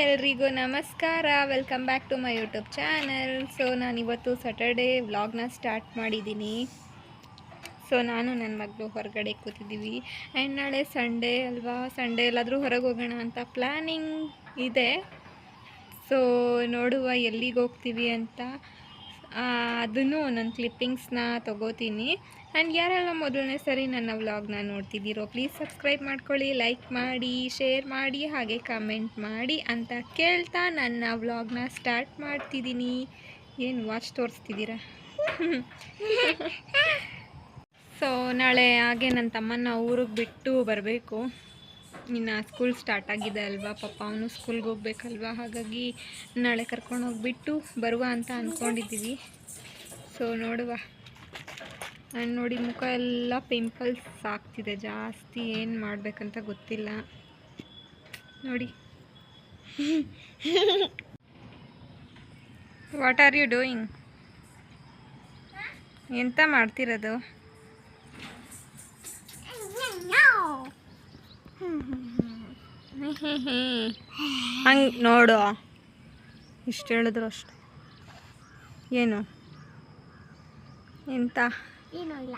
ಎಲ್ರಿಗೂ ನಮಸ್ಕಾರ. Welcome back to my YouTube channel. So ನಾನಿವತ್ತು ಸ್ಯಾಟರ್ಡೇ ವ್ಲಾಗ್ನ ಸ್ಟಾರ್ಟ್ ಮಾಡಿದ್ದೀನಿ. ಸೊ ನಾನು ನನ್ನ ಮಗಳು ಹೊರಗಡೆ ಕೂತಿದ್ದೀವಿ. ಆ್ಯಂಡ್ ನಾಳೆ ಸಂಡೇ ಅಲ್ವಾ, ಸಂಡೇ ಎಲ್ಲಾದರೂ ಹೊರಗೆ ಹೋಗೋಣ ಅಂತ ಪ್ಲ್ಯಾನಿಂಗ್ ಇದೆ. ಸೊ ನೋಡುವ ಎಲ್ಲಿಗೆ ಹೋಗ್ತೀವಿ ಅಂತ. ಅದನ್ನು ನನ್ನ ಕ್ಲಿಪ್ಪಿಂಗ್ಸ್ನ ತೊಗೋತೀನಿ. ಆ್ಯಂಡ್ ಯಾರೆಲ್ಲ ಮೊದಲನೇ ಸರಿ ನನ್ನ ವ್ಲಾಗ್ನ ನೋಡ್ತಿದ್ದೀರೋ ಪ್ಲೀಸ್ ಸಬ್ಸ್ಕ್ರೈಬ್ ಮಾಡ್ಕೊಳ್ಳಿ, ಲೈಕ್ ಮಾಡಿ, ಶೇರ್ ಮಾಡಿ, ಹಾಗೆ ಕಮೆಂಟ್ ಮಾಡಿ ಅಂತ ಕೇಳ್ತಾ ನನ್ನ ವ್ಲಾಗ್ನ ಸ್ಟಾರ್ಟ್ ಮಾಡ್ತಿದ್ದೀನಿ. ಏನು ವಾಚ್ ತೋರಿಸ್ತಿದ್ದೀರಾ? ಸೊ ನಾಳೆ ಹಾಗೆ ನನ್ನ ತಮ್ಮನ ಊರಿಗೆ ಬಿಟ್ಟು ಬರಬೇಕು. ಇನ್ನು ಸ್ಕೂಲ್ ಸ್ಟಾರ್ಟ್ ಆಗಿದೆ ಅಲ್ವಾ, ಪಾಪ ಅವನು ಸ್ಕೂಲ್ಗೆ ಹೋಗ್ಬೇಕಲ್ವ, ಹಾಗಾಗಿ ನಾಳೆ ಕರ್ಕೊಂಡು ಹೋಗಿಬಿಟ್ಟು ಬರುವ ಅಂತ ಅಂದ್ಕೊಂಡಿದ್ದೀವಿ. ಸೊ ನೋಡುವ. ಆ್ಯಂಡ್ ನೋಡಿ, ಮುಖ ಎಲ್ಲ ಪಿಂಪಲ್ಸ್ ಆಗ್ತಿದೆ ಜಾಸ್ತಿ, ಏನು ಮಾಡಬೇಕಂತ ಗೊತ್ತಿಲ್ಲ ನೋಡಿ. What are you doing? ಎಂತ ಮಾಡ್ತಿರೋದು? ಹಂಗೆ ನೋಡು, ಇಷ್ಟು ಹೇಳಿದ್ರು ಅಷ್ಟೆ. ಏನು ಎಂತ? ಏನೂ ಇಲ್ಲ.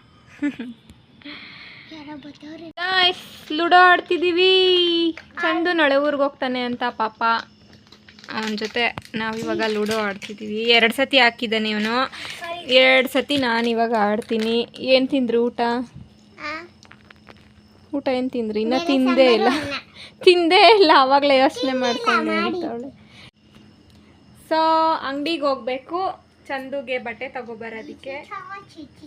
ಲೂಡೋ ಆಡ್ತಿದ್ದೀವಿ. ಚಂದು ನಾಳೆ ಊರಿಗೆ ಹೋಗ್ತಾನೆ ಅಂತ ಪಾಪ, ಅವನ ಜೊತೆ ನಾವಿವಾಗ ಲೂಡೋ ಆಡ್ತಿದ್ದೀವಿ. 2 ಸತಿ ಹಾಕಿದ್ದಾನೆ ಇವನು, 2 ಸತಿ ನಾನಿವಾಗ ಆಡ್ತೀನಿ. ಏನು ತಿಂದ್ರಿ ಊಟ? ಊಟ ಏನು ತಿಂದ್ರಿ? ಇನ್ನೂ ತಿಂದೇ ಇಲ್ಲ ಆವಾಗಲೇ ಯೋಚನೆ ಮಾಡ್ಕೊಂಡು ಹೇಳ್ತಾವಳೆ. ಸೊ ಅಂಗಡಿಗೆ ಹೋಗ್ಬೇಕು, ಚಂದುಗೆ ಬಟ್ಟೆ ತಗೊಬರೋದಕ್ಕೆ.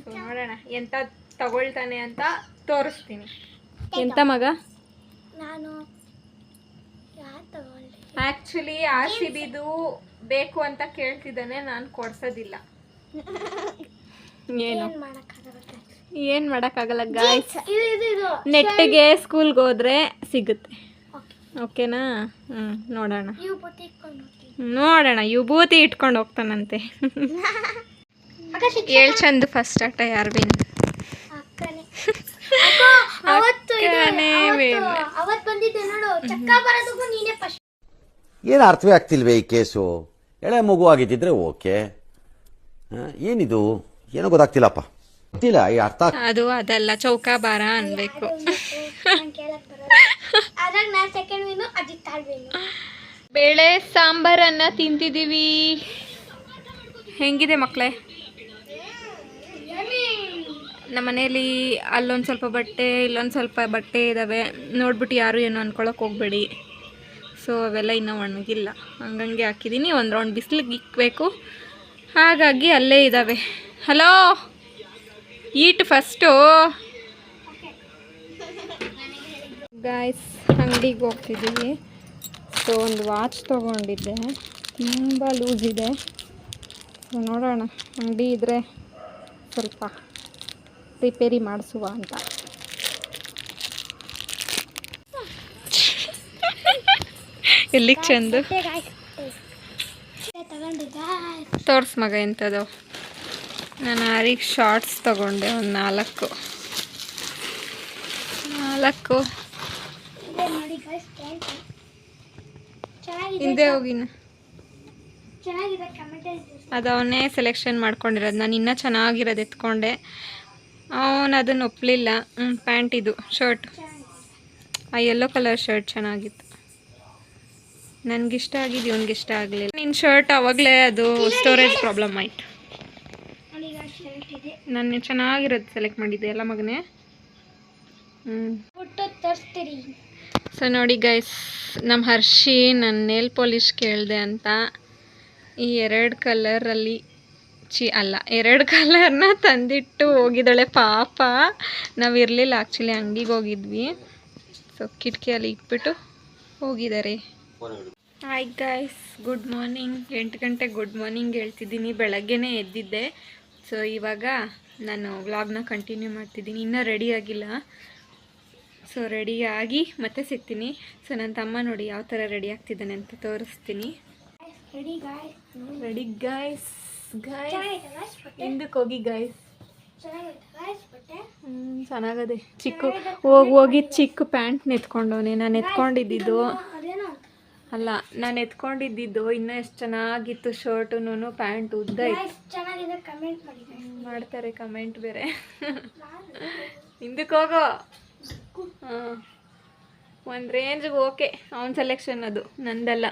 ಸೊ ನೋಡೋಣ ಎಂತ ತಗೊಳ್ತಾನೆ ಅಂತ ತೋರಿಸ್ತೀನಿ. ಎಂತ ಮಗ? ನಾನು ಆ್ಯಕ್ಚುಲಿ RCBದು ಬೇಕು ಅಂತ ಕೇಳ್ತಿದ್ದಾನೆ, ನಾನು ಕೊಡ್ಸೋದಿಲ್ಲ. ಏನು ಮಾಡೋಕ್ಕಾಗಲ್ಲ ಗಾಯ್ಸ್, ನೆಟ್ಟಿಗೆ ಸ್ಕೂಲ್ಗೆ ಹೋದ್ರೆ ಸಿಗುತ್ತೆ. ಓಕೆನಾ? ನೋಡೋಣ ವಿಭೂತಿ ಇಟ್ಕೊಂಡು ಹೋಗ್ತಾನಂತೆ. ಹೇಳ್ ಚಂದು, ಫಸ್ಟ್ ಆಟ ಯಾರು ವೇನು? ಏನು ಅರ್ಥವೇ ಆಗ್ತಿಲ್ವೇ ಈ ಕೇಸು? ಎಳೆ ಮಗು ಆಗಿದ್ದಿದ್ರೆ ಓಕೆ, ಏನಿದು ಏನೋ ಗೊತ್ತಾಗ್ತಿಲ್ಲಪ್ಪ, ಗೊತ್ತಿಲ್ಲ ಈ ಅರ್ಥ. ಅದು ಅದಲ್ಲ, ಚೌಕಾಬಾರ ಅನ್ಬೇಕು. ಬೇಳೆ ಸಾಂಬಾರನ್ನ ತಿಂತಿದ್ದೀವಿ. ಹೆಂಗಿದೆ ಮಕ್ಕಳೇ? ನಮ್ಮ ಮನೇಲಿ ಅಲ್ಲೊಂದು ಸ್ವಲ್ಪ ಬಟ್ಟೆ, ಇಲ್ಲೊಂದು ಸ್ವಲ್ಪ ಬಟ್ಟೆ ಇದ್ದಾವೆ. ನೋಡ್ಬಿಟ್ಟು ಯಾರು ಏನು ಅಂದ್ಕೊಳಕ್ಕೆ ಹೋಗಬೇಡಿ. ಸೊ ಅವೆಲ್ಲ ಇನ್ನೂ ಒಣಗಿಲ್ಲ, ಹಂಗಂಗೆ ಹಾಕಿದ್ದೀನಿ. ಒಂದು ರೌಂಡ್ ಬಿಸಿಲಿಗೆ ಇಕ್ಬೇಕು, ಹಾಗಾಗಿ ಅಲ್ಲೇ ಇದ್ದಾವೆ. ಹಲೋ, ಈಟ್ ಫಸ್ಟು. ಗಾಯ್ಸ್, ಅಂಗಡಿಗೆ ಹೋಗ್ತಿದ್ದೀವಿ. ಸೊ ಒಂದು ವಾಚ್ ತೊಗೊಂಡಿದ್ದೆ, ತುಂಬ ಲೂಸ್ ಇದೆ. ಸೊ ನೋಡೋಣ, ಅಂಗಡಿ ಇದ್ದರೆ ಸ್ವಲ್ಪ ರಿಪೇರಿ ಮಾಡಿಸುವ ಅಂತ. ಎಲ್ಲಿಗೆ ಚಂದು? ತೋರ್ಸ್ ಮಗ ಎಂಥದ್ದು. ನಾನು ಆರಿಗೆ ಶಾರ್ಟ್ಸ್ ತೊಗೊಂಡೆ, ಒಂದು 4 ಹಿಂದೆ ಹೋಗಿನ. ಅದು ಅವನೇ ಸೆಲೆಕ್ಷನ್ ಮಾಡ್ಕೊಂಡಿರೋದು, ನಾನು ಇನ್ನೂ ಚೆನ್ನಾಗಿರೋದು ಎತ್ಕೊಂಡೆ. ಅವನು ಅದನ್ನು ಒಪ್ಪಲಿಲ್ಲ. ಪ್ಯಾಂಟ್, ಇದು ಶರ್ಟ್, ಆ ಯೆಲ್ಲೋ ಕಲರ್ ಶರ್ಟ್ ಚೆನ್ನಾಗಿತ್ತು, ನನಗಿಷ್ಟ ಆಗಿದ್ದು, ಇವನಿಗಿಷ್ಟ ಆಗಲಿಲ್ಲ. ನಿನ್ನ ಶರ್ಟ್ ಆವಾಗಲೇ ಅದು ಸ್ಟೋರೇಜ್ ಪ್ರಾಬ್ಲಮ್ ಆಯಿತು. ನಾನು ಚೆನ್ನಾಗಿರೋದು ಸೆಲೆಕ್ಟ್ ಮಾಡಿದ್ದೆ ಎಲ್ಲ ಮಗನೇ. ಸೊ ನೋಡಿ ಗೈಸ್, ನಮ್ಮ ಹರ್ಷಿ ನನ್ನ ನೇಲ್ ಪಾಲಿಶ್ ಕೇಳಿದೆ ಅಂತ ಈ 2 ಕಲರಲ್ಲಿ ಅಲ್ಲ 2 ಕಲರ್ನ ತಂದಿಟ್ಟು ಹೋಗಿದ್ದಾಳೆ ಪಾಪ. ನಾವು ಇರಲಿಲ್ಲ ಆ್ಯಕ್ಚುಲಿ, ಅಂಗಡಿಗೆ ಹೋಗಿದ್ವಿ. ಸೊ ಕಿಟಕಿಯಲ್ಲಿ ಇಟ್ಬಿಟ್ಟು ಹೋಗಿದ್ದಾರೆ. Hi guys, good morning. 8 ಗಂಟೆಗೆ ಗುಡ್ ಮಾರ್ನಿಂಗ್ ಹೇಳ್ತಿದ್ದೀನಿ. ಬೆಳಗ್ಗೆನೇ ಎದ್ದಿದ್ದೆ. ಸೊ ಇವಾಗ ನಾನು ವ್ಲಾಗ್ನ ಕಂಟಿನ್ಯೂ ಮಾಡ್ತಿದ್ದೀನಿ. ಇನ್ನೂ ರೆಡಿ ಆಗಿಲ್ಲ. ಸೊ ರೆಡಿಯಾಗಿ ಮತ್ತೆ ಸಿಗ್ತೀನಿ. ಸೊ ನನ್ನ ತಮ್ಮ ನೋಡಿ ಯಾವ ಥರ ರೆಡಿ ಆಗ್ತಿದ್ದಾನೆ ಅಂತ ತೋರಿಸ್ತೀನಿ. Ready guys. ಹಿಂದಕ್ಕೆ ಹೋಗಿ ಗಾಯ್ಸ್. ಚೆನ್ನಾಗದೆ. ಚಿಕ್ಕ ಹೋಗಿ ಚಿಕ್ಕ ಪ್ಯಾಂಟ್ ನೆತ್ಕೊಂಡವನೆ. ನಾನು ಎತ್ಕೊಂಡಿದ್ದು ಅಲ್ಲ ನಾನು ಎತ್ಕೊಂಡಿದ್ದು ಇನ್ನೂ ಎಷ್ಟು ಚೆನ್ನಾಗಿತ್ತು ಶರ್ಟುನು ಪ್ಯಾಂಟ್ ಉದ್ದ ಇತ್ತು. Guys, ಚೆನ್ನಾಗಿದೆ ಕಮೆಂಟ್ ಮಾಡಿ guys. ಮಾಡ್ತಾರೆ ಕಮೆಂಟ್ ಬೇರೆ. ಹಿಂದಕ್ಕೆ ಹೋಗೋ. ಹಾಂ, ಒಂದು ರೇಂಜ್ಗೆ ಓಕೆ. ಅವನ ಸೆಲೆಕ್ಷನ್ ಅದು, ನಂದಲ್ಲ.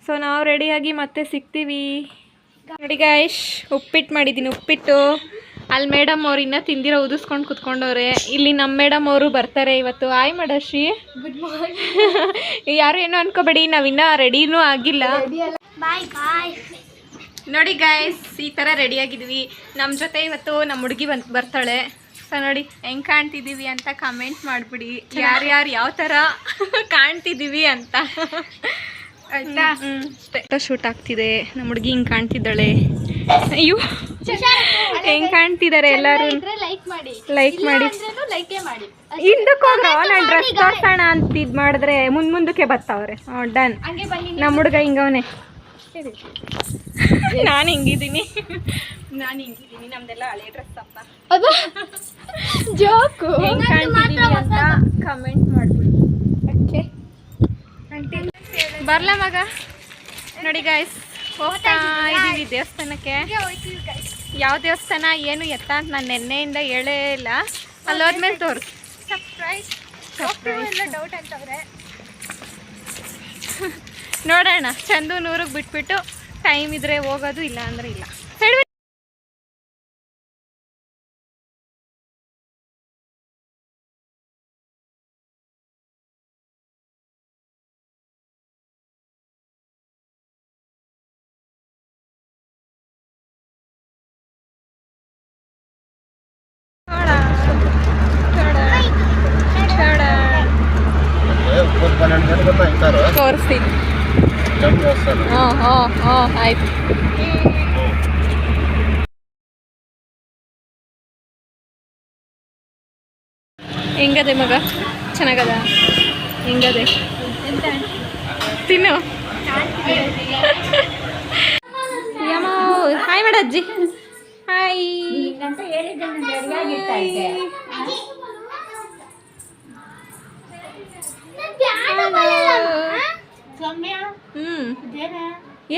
ಸೊ ನಾವು ರೆಡಿಯಾಗಿ ಮತ್ತೆ ಸಿಗ್ತೀವಿ. ನೋಡಿ ಗಾಯ್ಸ್, ಉಪ್ಪಿಟ್ಟು ಮಾಡಿದ್ದೀನಿ. ಉಪ್ಪಿಟ್ಟು ಅಲ್ಲಿ ಮೇಡಮ್ ಅವ್ರು ಇನ್ನೂ ತಿಂದಿರೋ ಉದಿಸ್ಕೊಂಡು ಕುತ್ಕೊಂಡವ್ರೆ. ಇಲ್ಲಿ ನಮ್ಮ ಮೇಡಮ್ ಅವರು ಬರ್ತಾರೆ ಇವತ್ತು. ಆಯ್ ಮಾಡಶ್ರೀ. Good morning. ಯಾರು ಏನೋ ಅನ್ಕೋಬೇಡಿ, ನಾವಿನ್ನೂ ರೆಡಿನೂ ಆಗಿಲ್ಲ. ಬಾಯ್ ಬಾಯ್. ನೋಡಿ ಗಾಯ್ಸ್, ಈ ಥರ ರೆಡಿಯಾಗಿದ್ವಿ. ನಮ್ಮ ಜೊತೆ ಇವತ್ತು ನಮ್ಮ ಹುಡುಗಿ ಬರ್ತಾಳೆ. ಸೊ ನೋಡಿ ಹೆಂಗೆ ಕಾಣ್ತಿದ್ದೀವಿ ಅಂತ ಕಮೆಂಟ್ ಮಾಡಿಬಿಡಿ, ಯಾರ್ಯಾರು ಯಾವ ಥರ ಕಾಣ್ತಿದ್ದೀವಿ ಅಂತ. ಆಯ್ತಾ? ಫೋಟೋ ಶೂಟ್ ಆಗ್ತಿದೆ. ನಮ್ಮ ಹುಡುಗಿ ಹಿಂಗೆ ಕಾಣ್ತಿದ್ದಾಳೆ. ಅಯ್ಯೋ, ಹೆಂಗೆ ಕಾಣ್ತಿದ್ದಾರೆ ಎಲ್ಲರೂ. ಲೈಕ್ ಮಾಡಿ, ಲೈಕ್ ಮಾಡಿ, ಲೈಕ್ ಮಾಡಿ. ಹಿಂದಕ್ಕೆ ಹೋಗ್ರೋ. ನಾನು ಡ್ರೆಸ್ ತೋರ್ಸೋಣ ಅಂತ ಇದು ಮಾಡಿದ್ರೆ ಮುಂದಕ್ಕೆ ಬರ್ತಾವ್ರೆ. ಡನ್. ಹಂಗೆ ಬನ್ನಿ. ನಮ್ಮ ಹುಡುಗ ಹಿಂಗವನೇ. ನಾನು ಹಿಂಗಿದ್ದೀನಿ. ನಮ್ದೆಲ್ಲ ಹಳೆ ಡ್ರೆಸ್ ಅಪ್ಪ. ಜೋಕು. ಹೆಂಗೆ ಕಾಣ್ತಿದ್ದೀವಿ ಅಂತ ಕಮೆಂಟ್ ಮಾಡ್ಬಿಡಿ. ಓಕೆ, ಬರ್ಲಾ ಮಗ? ನೋಡಿ ಗಾಯ್ಸ್, ಹೋಗ್ತಾ ಇದ್ದೀವಿ ದೇವಸ್ಥಾನಕ್ಕೆ. ಯಾವ ದೇವಸ್ಥಾನ ಏನು ಎತ್ತ ಅಂತ ನಾನು ನೆನ್ನೆಯಿಂದ ಹೇಳೇ ಇಲ್ಲ. ಅಲ್ಲೋದ್ಮೇಲೆ ತೋರಿಸು. ಡೌಟ್ ಅಂತವ್ರೆ. ನೋಡೋಣ, ಚಂದು ನೂರಿಗೆ ಬಿಟ್ಬಿಟ್ಟು ಟೈಮ್ ಇದ್ರೆ ಹೋಗೋದು, ಇಲ್ಲ ಅಂದ್ರೆ ಇಲ್ಲ. ಸೈಡ್ ತೋರಿಸ್ತೀನಿ. ಹಾಂ ಹಾಂ ಹಾಂ, ಆಯ್ತು. ಹೆಂಗದೆ ಮಗ? ಚೆನ್ನಾಗದ? ಹೆಂಗದೆ? ತಿನ್ನು. ಯಮೋ, ಹಾಯ್ ಮಾಡ ಅಜ್ಜಿ. ಹಾಯ್.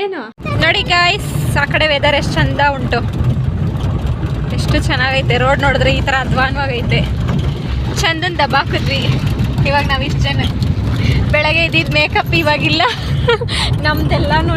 ಏನು ನೋಡಿ ಗಾಯ್ಸ್, ಆ ಕಡೆ ವೆದರ್ ಎಷ್ಟು ಚಂದ ಉಂಟು, ಎಷ್ಟು ಚೆನ್ನಾಗೈತೆ. ರೋಡ್ ನೋಡಿದ್ರೆ ಈ ಥರ ಅಧ್ವಾನವಾಗೈತೆ. ಚಂದನ್ ದಬ್ಬಾಕಿದ್ವಿ. ಇವಾಗ ನಾವು ಇಷ್ಟು ಜನ ಬೆಳಗ್ಗೆ ಇದ್ದಿದ್ದು ಮೇಕಪ್ ಇವಾಗಿಲ್ಲ ನಮ್ದೆಲ್ಲನೂ.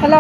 ಹಲೋ